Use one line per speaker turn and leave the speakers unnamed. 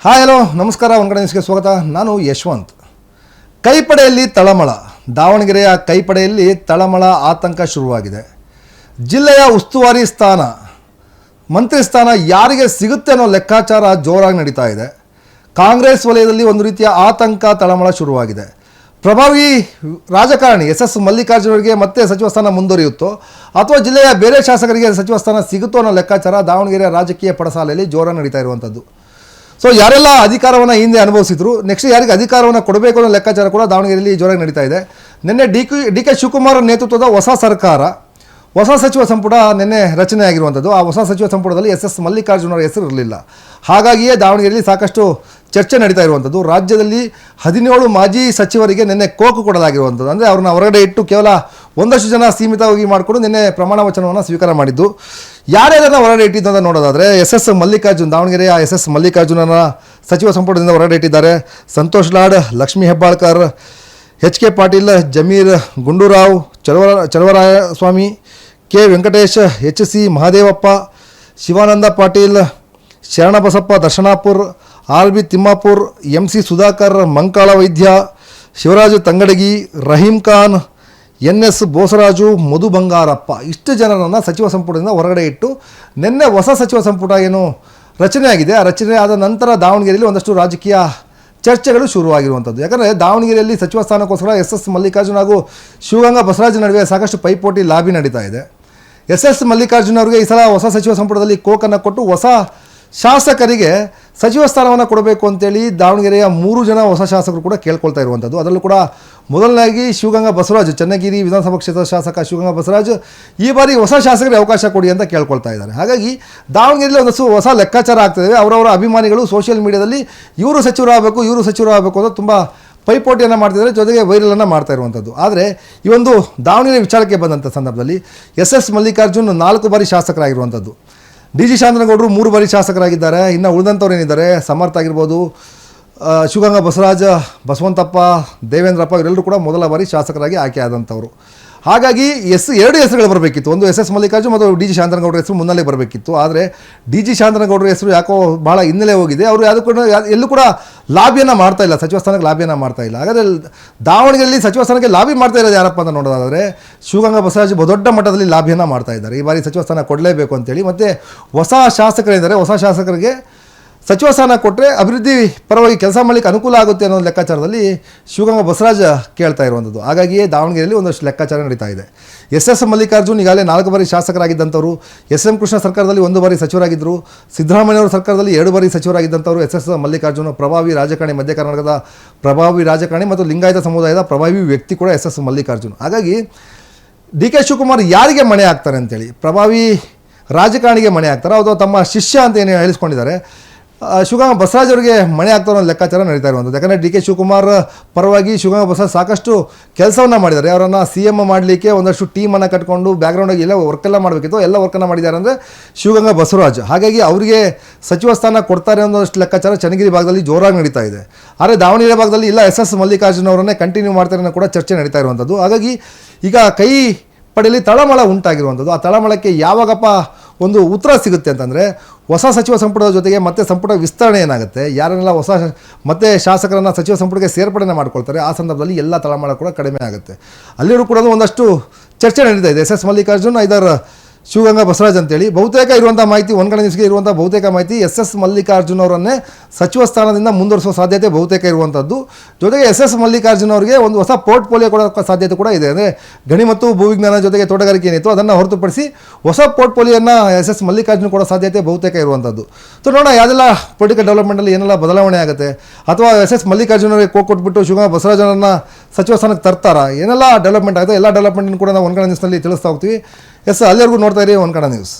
Hi hello ನಮಸ್ಕಾರ ಒಂದ್ಕಡೆ ನ್ಯೂಸ್ಗೆ ಸ್ವಾಗತ. ನಾನು ಯಶವಂತ್. ಕೈಪಡೆಯಲ್ಲಿ ತಳಮಳ. ದಾವಣಗೆರೆಯ ಕೈಪಡೆಯಲ್ಲಿ ತಳಮಳ ಆತಂಕ ಶುರುವಾಗಿದೆ. ಜಿಲ್ಲೆಯ ಉಸ್ತುವಾರಿ ಸ್ಥಾನ, ಮಂತ್ರಿ ಸ್ಥಾನ ಯಾರಿಗೆ ಸಿಗುತ್ತೆ ಅನ್ನೋ ಲೆಕ್ಕಾಚಾರ ಜೋರಾಗಿ ನಡೀತಾ ಇದೆ. ಕಾಂಗ್ರೆಸ್ ವಲಯದಲ್ಲಿ ಒಂದು ರೀತಿಯ ಆತಂಕ, ತಳಮಳ ಶುರುವಾಗಿದೆ. ಪ್ರಭಾವಿ ರಾಜಕಾರಣಿ ಎಸ್ ಮಲ್ಲಿಕಾರ್ಜುನವರಿಗೆ ಮತ್ತೆ ಸಚಿವ ಸ್ಥಾನ ಮುಂದುವರಿಯುತ್ತೋ ಅಥವಾ ಜಿಲ್ಲೆಯ ಬೇರೆ ಶಾಸಕರಿಗೆ ಸಚಿವ ಸ್ಥಾನ ಸಿಗುತ್ತೋ ಅನ್ನೋ ಲೆಕ್ಕಾಚಾರ ದಾವಣಗೆರೆಯ ರಾಜಕೀಯ ಪಡಸಾಲೆಯಲ್ಲಿ ಜೋರಾಗಿ ನಡೀತಾ ಇರುವಂಥದ್ದು. ಸೊ ಯಾರೆಲ್ಲ ಅಧಿಕಾರವನ್ನು ಹಿಂದೆ ಅನುಭವಿಸಿದ್ರು, ನೆಕ್ಸ್ಟ್ ಯಾರಿಗೆ ಅಧಿಕಾರವನ್ನು ಕೊಡಬೇಕು ಅನ್ನೋ ಲೆಕ್ಕಾಚಾರ ಕೂಡ ದಾವಣಗೆರೆಯಲ್ಲಿ ಜೋರಾಗಿ ನಡೀತಾ ಇದೆ. ನಿನ್ನೆ ಡಿ ಕೆ ಶಿವಕುಮಾರ್ ನೇತೃತ್ವದ ಹೊಸ ಸರ್ಕಾರ, ಹೊಸ ಸಚಿವ ಸಂಪುಟ ನಿನ್ನೆ ರಚನೆ ಆಗಿರುವಂಥದ್ದು. ಆ ಹೊಸ ಸಚಿವ ಸಂಪುಟದಲ್ಲಿ ಎಸ್ ಮಲ್ಲಿಕಾರ್ಜುನವರ ಹೆಸರು ಇರಲಿಲ್ಲ. ಹಾಗಾಗಿಯೇ ದಾವಣಗೆರೆಯಲ್ಲಿ ಸಾಕಷ್ಟು ಚರ್ಚೆ ನಡೀತಾ ಇರುವಂಥದ್ದು. ರಾಜ್ಯದಲ್ಲಿ 17 ಮಾಜಿ ಸಚಿವರಿಗೆ ನಿನ್ನೆ ಕೋಕು ಕೊಡಲಾಗಿರುವಂಥದ್ದು. ಅಂದರೆ ಅವ್ರನ್ನ ಹೊರಗಡೆ ಇಟ್ಟು ಕೇವಲ ಒಂದಷ್ಟು ಜನ ಸೀಮಿತವಾಗಿ ಮಾಡಿಕೊಂಡು ನಿನ್ನೆ ಪ್ರಮಾಣ ವಚನವನ್ನು ಸ್ವೀಕಾರ ಮಾಡಿದ್ದು. ಯಾರ್ಯಾರನ್ನ ಹೊರಗಡೆ ಇಟ್ಟಿದ್ದು ಅಂತ ನೋಡೋದಾದರೆ ಎಸ್ ಮಲ್ಲಿಕಾರ್ಜುನ್, ದಾವಣಗೆರೆಯ ಎಸ್ ಮಲ್ಲಿಕಾರ್ಜುನನ ಸಚಿವ ಸಂಪುಟದಿಂದ ಹೊರಗಡೆ ಇಟ್ಟಿದ್ದಾರೆ. Santosh Lad, Lakshmi Hebbalkar, HK Patil, Zameer Gundu Rao, Chaluvarayaswamy, K Venkatesh, HC Mahadevappa, Shivananda Patil, Sharanabasappa Darshanapur, RB Timmapur, MC Sudhakar, Mankala Vaidya, Shivaraju Tangadagi, Rahim Khan, NS Bosaraju, Madhu Bangarappa, ಇಷ್ಟು ಜನರನ್ನು ಸಚಿವ ಸಂಪುಟದಿಂದ ಹೊರಗಡೆ ಇಟ್ಟು ನಿನ್ನೆ ಹೊಸ ಸಚಿವ ಸಂಪುಟ ಏನು ರಚನೆ ಆಗಿದೆ, ಆ ರಚನೆ ಆದ ನಂತರ ದಾವಣಗೆರೆಯಲ್ಲಿ ಒಂದಷ್ಟು ರಾಜಕೀಯ ಚರ್ಚೆಗಳು ಶುರುವಾಗಿರುವಂಥದ್ದು. ಯಾಕಂದರೆ ದಾವಣಗೆರೆಯಲ್ಲಿ ಸಚಿವ ಸ್ಥಾನಕ್ಕೋಸ್ಕರ ಎಸ್ ಮಲ್ಲಿಕಾರ್ಜುನ ಹಾಗೂ ಶಿವಗಂಗಾ ಬಸವರಾಜ್ ನಡುವೆ ಸಾಕಷ್ಟು ಪೈಪೋಟಿ ಲಾಬಿ ನಡೀತಾ ಇದೆ. ಎಸ್ ಮಲ್ಲಿಕಾರ್ಜುನ ಅವರಿಗೆ ಈ ಸಲ ಹೊಸ ಸಚಿವ ಸಂಪುಟದಲ್ಲಿ ಕೋಕನ್ನು ಕೊಟ್ಟು ಹೊಸ ಶಾಸಕರಿಗೆ ಸಚಿವ ಸ್ಥಾನವನ್ನು ಕೊಡಬೇಕು ಅಂತೇಳಿ ದಾವಣಗೆರೆಯ 3 ಜನ ಹೊಸ ಶಾಸಕರು ಕೂಡ ಕೇಳ್ಕೊಳ್ತಾ ಇರುವಂಥದ್ದು. ಅದರಲ್ಲೂ ಕೂಡ ಮೊದಲನಾಗಿ ಶಿವಗಂಗಾ ಬಸವರಾಜ್, ಚನ್ನಗಿರಿ ವಿಧಾನಸಭಾ ಕ್ಷೇತ್ರದ ಶಾಸಕ ಶಿವಗಂಗಾ ಬಸವರಾಜ್ ಈ ಬಾರಿ ಹೊಸ ಶಾಸಕರಿಗೆ ಅವಕಾಶ ಕೊಡಿ ಅಂತ ಕೇಳ್ಕೊಳ್ತಾ ಇದ್ದಾರೆ. ಹಾಗಾಗಿ ದಾವಣಗೆರೆಯಲ್ಲಿ ಒಂದಷ್ಟು ಹೊಸ ಲೆಕ್ಕಾಚಾರ ಆಗ್ತಾಯಿದೆ. ಅವರವರ ಅಭಿಮಾನಿಗಳು ಸೋಷಿಯಲ್ ಮೀಡಿಯಾದಲ್ಲಿ ಇವರು ಸಚಿವರಾಗಬೇಕು ಅಂತ ತುಂಬ ಪೈಪೋಟಿಯನ್ನು ಮಾಡ್ತಿದ್ದಾರೆ, ಜೊತೆಗೆ ವೈರಲನ್ನು ಮಾಡ್ತಾ ಇರುವಂಥದ್ದು. ಆದರೆ ಈ ಒಂದು ದಾವಣಗೆರೆ ವಿಚಾರಕ್ಕೆ ಬಂದಂಥ ಸಂದರ್ಭದಲ್ಲಿ ಎಸ್ ಮಲ್ಲಿಕಾರ್ಜುನ್ 4 ಬಾರಿ ಶಾಸಕರಾಗಿರುವಂಥದ್ದು. DG ಶಾಂತನಗೌಡರು 3 ಬಾರಿ ಶಾಸಕರಾಗಿದ್ದಾರೆ. ಇನ್ನು ಉಳಿದಂಥವ್ರು ಏನಿದ್ದಾರೆ, ಸಮರ್ಥ ಆಗಿರ್ಬೋದು, ಶಿವಗಂಗಾ ಬಸವರಾಜ, ಬಸವಂತಪ್ಪ, ದೇವೇಂದ್ರಪ್ಪ, ಇವರೆಲ್ಲರೂ ಕೂಡ ಮೊದಲ ಬಾರಿ ಶಾಸಕರಾಗಿ ಆಯ್ಕೆ ಆದಂಥವ್ರು. ಹಾಗಾಗಿ 2 ಹೆಸರುಗಳು ಬರಬೇಕಿತ್ತು. ಒಂದು ಎಸ್ ಮಲ್ಲಿಕಾರ್ಜುನ್ ಮತ್ತು DG ಶಾಂತನಗೌಡರ ಹೆಸರು ಮುನ್ನಲ್ಲೇ ಬರಬೇಕಿತ್ತು. ಆದರೆ DG ಶಾಂತನಗೌಡರ ಹೆಸರು ಯಾಕೋ ಭಾಳ ಹಿನ್ನೆಲೆ ಹೋಗಿದೆ. ಅವರು ಎಲ್ಲೂ ಕೂಡ ಲಾಬಿಯನ್ನು ಮಾಡ್ತಾ ಇಲ್ಲ, ಸಚಿವ ಸ್ಥಾನಕ್ಕೆ ಲಾಬಿಯನ್ನು ಮಾಡ್ತಾ ಇಲ್ಲ. ಹಾಗಾದರೆ ದಾವಣಗೆರೆಯಲ್ಲಿ ಸಚಿವ ಸ್ಥಾನಕ್ಕೆ ಲಾಬಿ ಮಾಡ್ತಾ ಇರೋದು ಯಾರಪ್ಪ ಅಂತ ನೋಡೋದಾದರೆ ಶಿವಗಂಗಾ ಬಸವರಾಜ್ ದೊಡ್ಡ ಮಟ್ಟದಲ್ಲಿ ಲಾಬಿಯನ್ನು ಮಾಡ್ತಾ ಇದ್ದಾರೆ. ಈ ಬಾರಿ ಸಚಿವ ಸ್ಥಾನ ಕೊಡಲೇಬೇಕು ಅಂತೇಳಿ. ಮತ್ತು ಹೊಸ ಶಾಸಕರಿದ್ದಾರೆ, ಹೊಸ ಶಾಸಕರಿಗೆ ಸಚಿವ ಸ್ಥಾನ ಕೊಟ್ಟರೆ ಅಭಿವೃದ್ಧಿ ಪರವಾಗಿ ಕೆಲಸ ಮಾಡಲಿಕ್ಕೆ ಅನುಕೂಲ ಆಗುತ್ತೆ ಅನ್ನೋ ಲೆಕ್ಕಾಚಾರದಲ್ಲಿ ಶಿವಗಂಗಾ ಬಸವರಾಜ್ ಕೇಳ್ತಾ ಇರುವಂಥದ್ದು. ಹಾಗಾಗಿಯೇ ದಾವಣಗೆರೆಯಲ್ಲಿ ಒಂದಷ್ಟು ಲೆಕ್ಕಾಚಾರ ನಡೀತಾ ಇದೆ. ಎಸ್ ಮಲ್ಲಿಕಾರ್ಜುನ್ ಈಗಾಗಲೇ 4 ಬಾರಿ ಶಾಸಕರಾಗಿದ್ದಂಥವ್ರು. SM ಕೃಷ್ಣ ಸರ್ಕಾರದಲ್ಲಿ 1 ಬಾರಿ ಸಚಿವರಾಗಿದ್ದರು. ಸಿದ್ದರಾಮಯ್ಯವ್ರ ಸರ್ಕಾರದಲ್ಲಿ 2 ಬಾರಿ ಸಚಿವರಾಗಿದ್ದಂಥವ್ರು ಎಸ್ ಮಲ್ಲಿಕಾರ್ಜುನ್. ಪ್ರಭಾವಿ ರಾಜಕಾರಣಿ, ಮಧ್ಯ ಕರ್ನಾಟಕದ ಪ್ರಭಾವಿ ರಾಜಕಾರಣಿ ಮತ್ತು ಲಿಂಗಾಯತ ಸಮುದಾಯದ ಪ್ರಭಾವಿ ವ್ಯಕ್ತಿ ಕೂಡ ಎಸ್ ಮಲ್ಲಿಕಾರ್ಜುನ್. ಹಾಗಾಗಿ DK ಶಿವಕುಮಾರ್ ಯಾರಿಗೆ ಮಣೆ ಆಗ್ತಾರೆ ಅಂತೇಳಿ, ಪ್ರಭಾವಿ ರಾಜಕಾರಣಿಗೆ ಮಣೆ ಆಗ್ತಾರೆ ಅಥವಾ ತಮ್ಮ ಶಿಷ್ಯ ಅಂತ ಏನು ಹೇಳಿಸ್ಕೊಂಡಿದ್ದಾರೆ ಶಿವಗಂಗಾ ಬಸವರಾಜ್ ಅವರಿಗೆ ಮಣೆ ಆಗ್ತಾರೋ ಅನ್ನೋ ಲೆಕ್ಕಾಚಾರ ನಡೀತಾ ಇರುವಂಥದ್ದು. ಯಾಕಂದರೆ DK ಶಿವಕುಮಾರ್ ಪರವಾಗಿ ಶಿವಗಂಗಾ ಬಸವರಾಜ್ ಸಾಕಷ್ಟು ಕೆಲಸವನ್ನು ಮಾಡಿದ್ದಾರೆ. ಅವರನ್ನು CM ಮಾಡಲಿಕ್ಕೆ ಒಂದಷ್ಟು ಟೀಮನ್ನು ಕಟ್ಕೊಂಡು ಬ್ಯಾಕ್ಗ್ರೌಂಡಾಗಿ ಎಲ್ಲ ವರ್ಕೆಲ್ಲ ಮಾಡಬೇಕಿತ್ತು, ಎಲ್ಲ ವರ್ಕನ್ನು ಮಾಡಿದ್ದಾರೆ ಅಂದರೆ ಶಿವಗಂಗಾ ಬಸವರಾಜ್. ಹಾಗಾಗಿ ಅವರಿಗೆ ಸಚಿವ ಸ್ಥಾನ ಕೊಡ್ತಾರೆ ಅನ್ನೋದಷ್ಟು ಲೆಕ್ಕಾಚಾರ ಚನ್ನಗಿರಿ ಭಾಗದಲ್ಲಿ ಜೋರಾಗಿ ನಡೀತಾ ಇದೆ. ಆದರೆ ದಾವಣಗೆರೆ ಭಾಗದಲ್ಲಿ ಇಲ್ಲ, ಎಸ್ ಮಲ್ಲಿಕಾರ್ಜುನ ಅವರನ್ನೇ ಕಂಟಿನ್ಯೂ ಮಾಡ್ತಾರೆ ಅನ್ನೋ ಕೂಡ ಚರ್ಚೆ ನಡೀತಾ ಇರುವಂಥದ್ದು. ಹಾಗಾಗಿ ಈಗ ಕೈ ಪಡೆಯಲ್ಲಿ ತಳಮಳ ಉಂಟಾಗಿರುವಂಥದ್ದು. ಆ ತಳಮಳಕ್ಕೆ ಯಾವಾಗಪ್ಪ ಒಂದು ಉತ್ತರ ಸಿಗುತ್ತೆ ಅಂತಂದರೆ ಹೊಸ ಸಚಿವ ಸಂಪುಟದ ಜೊತೆಗೆ ಮತ್ತೆ ಸಂಪುಟ ವಿಸ್ತರಣೆ ಏನಾಗುತ್ತೆ, ಯಾರನ್ನೆಲ್ಲ ಹೊಸ ಮತ್ತೆ ಶಾಸಕರನ್ನು ಸಚಿವ ಸಂಪುಟಕ್ಕೆ ಸೇರ್ಪಡೆಯನ್ನು ಮಾಡ್ಕೊಳ್ತಾರೆ, ಆ ಸಂದರ್ಭದಲ್ಲಿ ಎಲ್ಲ ತಳಮಳ ಕೂಡ ಕಡಿಮೆ ಆಗುತ್ತೆ. ಅಲ್ಲಿಯೂ ಕೂಡ ಒಂದಷ್ಟು ಚರ್ಚೆ ನಡೀತಾ ಇದೆ. ಎಸ್ ಮಲ್ಲಿಕಾರ್ಜುನ್ ಐದರ್ ಶಿವಗಂಗಾ ಬಸವರಾಜ್ ಅಂತೇಳಿ ಬಹುತೇಕ ಇರುವಂಥ ಮಾಹಿತಿ, ಒಂದ್ಕಡೆ ನ್ಯೂಸ್ಗೆ ಇರುವಂಥ ಬಹುತೇಕ ಮಾಹಿತಿ ಎಸ್ ಮಲ್ಲಿಕಾರ್ಜುನ್ ಅವರನ್ನೇ ಸಚಿವ ಸ್ಥಾನದಿಂದ ಮುಂದುವರಿಸುವ ಸಾಧ್ಯತೆ ಬಹುತೇಕ ಇರುವಂಥದ್ದು. ಜೊತೆಗೆ ಎಸ್ ಮಲ್ಲಿಕಾರ್ಜುನ್ ಅವರಿಗೆ ಒಂದು ಹೊಸ ಪೋರ್ಟ್ಫೋಲಿಯೋ ಕೊಡೋ ಸಾಧ್ಯತೆ ಕೂಡ ಇದೆ. ಅಂದರೆ ಗಣಿ ಮತ್ತು ಭೂವಿಜ್ಞಾನ ಜೊತೆಗೆ ತೋಟಗಾರಿಕೆ ಏನಿತ್ತು ಅದನ್ನು ಹೊರತುಪಡಿಸಿ ಹೊಸ ಪೋರ್ಟ್ಫೋಲಿಯೋನ ಎಸ್ ಮಲ್ಲಿಕಾರ್ಜುನ್ ಕೊಡೋ ಸಾಧ್ಯತೆ ಬಹುತೇಕ ಇರುವಂಥದ್ದು. ಸೊ ನೋಡೋಣ ಯಾವುದೆಲ್ಲ ಪೊಲಿಟಿಕಲ್ ಡೆವಲಪ್ಮೆಂಟಲ್ಲಿ ಏನೆಲ್ಲ ಬದಲಾವಣೆ ಆಗುತ್ತೆ, ಅಥವಾ ಎಸ್ ಮಲ್ಲಿಕಾರ್ಜುನ್ ಅವರಿಗೆ ಕೊಟ್ಬಿಟ್ಟು ಶಿವಗಂಗಾ ಬಸವರಾಜನನ್ನು ಸಚಿವ ಸ್ಥಾನಕ್ಕೆ ತರ್ತಾರಾ, ಏನೆಲ್ಲ ಡೆವಲಪ್ಮೆಂಟ್ ಆಗುತ್ತೆ, ಎಲ್ಲ ಡೆವಲಪ್ಮೆಂಟನ್ನು ಕೂಡ ನಾವು ಒಂದ್ಕಡೆ ನ್ಯೂಸ್ನಲ್ಲಿ ತಿಳಿಸ್ತಾ ಹೋಗ್ತೀವಿ. ಅಲ್ಲಿವರೆಗೂ ನೋಡ್ತಾ ಇರಿ ಒಂದ್ಕಡೆ ನ್ಯೂಸ್.